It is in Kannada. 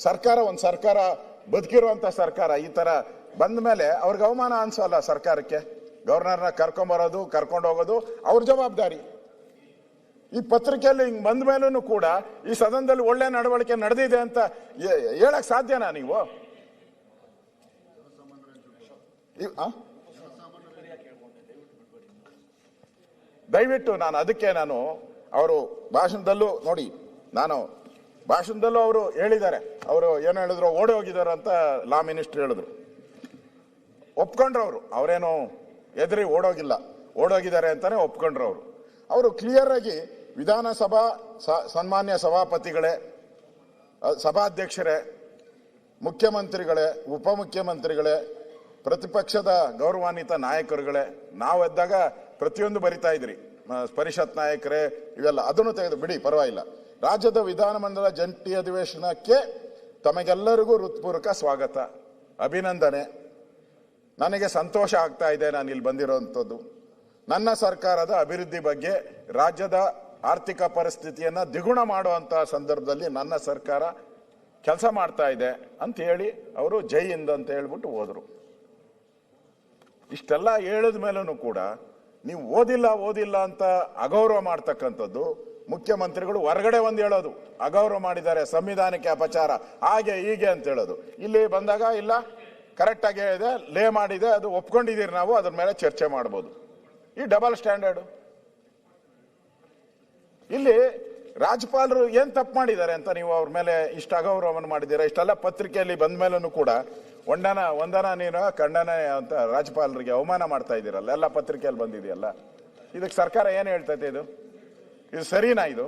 ಸರ್ಕಾರ ಒಂದು ಸರ್ಕಾರ ಬದುಕಿರುವಂತ ಸರ್ಕಾರ ಈ ತರ ಬಂದ ಮೇಲೆ ಅವ್ರಿಗೆ ಅವಮಾನ ಅನ್ಸಲ್ಲ ಸರ್ಕಾರಕ್ಕೆ. ಗವರ್ನರ್ನ ಕರ್ಕೊಂಬರೋದು ಕರ್ಕೊಂಡು ಹೋಗೋದು ಅವ್ರ ಜವಾಬ್ದಾರಿ. ಈ ಪತ್ರಿಕೆಯಲ್ಲಿ ಹಿಂಗ್ ಬಂದ ಮೇಲೂ ಕೂಡ ಈ ಸದನದಲ್ಲಿ ಒಳ್ಳೆ ನಡವಳಿಕೆ ನಡೆದಿದೆ ಅಂತ ಹೇಳಕ್ ಸಾಧ್ಯನಾ ನೀವು? ದಯವಿಟ್ಟು ನಾನು ಅವರು ಭಾಷಣದಲ್ಲೂ ನೋಡಿ, ಭಾಷಣದಲ್ಲೂ ಅವರು ಹೇಳಿದ್ದಾರೆ. ಅವರು ಏನು ಹೇಳಿದ್ರು, ಓಡಿ ಹೋಗಿದ್ದಾರೆ ಅಂತ ಲಾ ಮಿನಿಸ್ಟರ್ ಹೇಳಿದ್ರು. ಒಪ್ಕೊಂಡ್ರು ಅವರೇನು ಎದುರಿ ಓಡೋಗಿದ್ದಾರೆ ಅಂತಾನೆ ಒಪ್ಕೊಂಡ್ರು ಅವರು ಕ್ಲಿಯರ್ ಆಗಿ ವಿಧಾನಸಭಾ ಸನ್ಮಾನ್ಯ ಸಭಾಪತಿಗಳೇ, ಸಭಾಧ್ಯಕ್ಷರೇ, ಮುಖ್ಯಮಂತ್ರಿಗಳೇ, ಉಪಮುಖ್ಯಮಂತ್ರಿಗಳೇ, ಪ್ರತಿಪಕ್ಷದ ಗೌರವಾನ್ವಿತ ನಾಯಕರುಗಳೇ, ನಾವು ಎದ್ದಾಗ ಪ್ರತಿಯೊಂದು ಬರಿತಾ ಇದ್ರಿ, ಪರಿಷತ್ ನಾಯಕರೇ, ಇವೆಲ್ಲ ಅದನ್ನು ತೆಗೆದು ಬಿಡಿ, ಪರವಾಗಿಲ್ಲ. ರಾಜ್ಯದ ವಿಧಾನಮಂಡಲ ಜಂಟಿ ಅಧಿವೇಶನಕ್ಕೆ ತಮಗೆಲ್ಲರಿಗೂ ಹೃತ್ಪೂರ್ವಕ ಸ್ವಾಗತ, ಅಭಿನಂದನೆ. ನನಗೆ ಸಂತೋಷ ಆಗ್ತಾ ಇದೆ ನಾನು ಇಲ್ಲಿ ಬಂದಿರೋಂಥದ್ದು. ನನ್ನ ಸರ್ಕಾರದ ಅಭಿವೃದ್ಧಿ ಬಗ್ಗೆ, ರಾಜ್ಯದ ಆರ್ಥಿಕ ಪರಿಸ್ಥಿತಿಯನ್ನ ದ್ವಿಗುಣ ಮಾಡುವಂತ ಸಂದರ್ಭದಲ್ಲಿ ನನ್ನ ಸರ್ಕಾರ ಕೆಲಸ ಮಾಡ್ತಾ ಇದೆ ಅಂತ ಹೇಳಿ ಅವರು ಜೈ ಹಿಂದ್ ಅಂತ ಹೇಳ್ಬಿಟ್ಟು ಹೋದ್ರು. ಇಷ್ಟೆಲ್ಲ ಹೇಳಿದ ಮೇಲೂ ಕೂಡ ನೀವು ಓದಿಲ್ಲ ಅಂತ ಅಗೌರವ ಮಾಡ್ತಕ್ಕಂಥದ್ದು. ಮುಖ್ಯಮಂತ್ರಿಗಳು ಹೊರಗಡೆ ಒಂದು ಹೇಳೋದು, ಅಗೌರವ ಮಾಡಿದ್ದಾರೆ, ಸಂವಿಧಾನಕ್ಕೆ ಅಪಚಾರ, ಹಾಗೆ ಹೀಗೆ ಅಂತ ಹೇಳೋದು. ಇಲ್ಲಿ ಬಂದಾಗ ಇಲ್ಲ, ಕರೆಕ್ಟ್ ಆಗಿ ಹೇಳಿದೆ, ಲೇ ಮಾಡಿದೆ, ಅದು ಒಪ್ಕೊಂಡಿದ್ದೀರಿ, ನಾವು ಅದ್ರ ಮೇಲೆ ಚರ್ಚೆ ಮಾಡ್ಬೋದು. ಈ ಡಬಲ್ ಸ್ಟ್ಯಾಂಡರ್ಡ್. ಇಲ್ಲಿ ರಾಜ್ಯಪಾಲರು ಏನ್ ತಪ್ಪು ಮಾಡಿದ್ದಾರೆ ಅಂತ ನೀವು ಅವ್ರ ಮೇಲೆ ಇಷ್ಟ ಅಗೌರವವನ್ನು ಮಾಡಿದ್ದೀರಾ? ಇಷ್ಟೆಲ್ಲ ಪತ್ರಿಕೆಯಲ್ಲಿ ಬಂದ ಮೇಲೂ ಕೂಡ ವಂದನಾ ನೀನು ಖಂಡನೆ ಅಂತ ರಾಜ್ಯಪಾಲರಿಗೆ ಅವಮಾನ ಮಾಡ್ತಾ ಇದ್ದೀರಲ್ಲ, ಎಲ್ಲ ಪತ್ರಿಕೆಯಲ್ಲಿ ಬಂದಿದೆಯಲ್ಲ. ಇದಕ್ಕೆ ಸರ್ಕಾರ ಏನ್ ಹೇಳ್ತೈತೆ? ಇದು ಸರಿನಾ? ಇದು